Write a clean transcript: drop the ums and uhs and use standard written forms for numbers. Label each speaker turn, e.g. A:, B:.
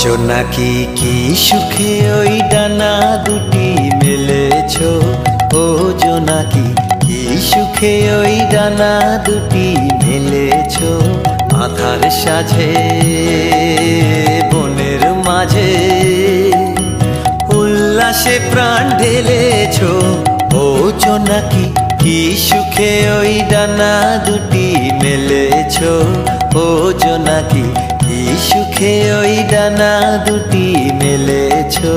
A: জোনাকি কি সুখে ওই ডানা দুটি মেলেছো, ও জোনাকি কি সুখে ওই ডানা দুটি মেলেছো। আধার সাজে বনের মাঝে উল্লাসে প্রাণ ঢেলেছো, ও জোনাকি কি সুখে ওই ডানা দুটি মেলেছো। ও জোনাকি কি সুখে ওই ডানা দুটি মেলেছো।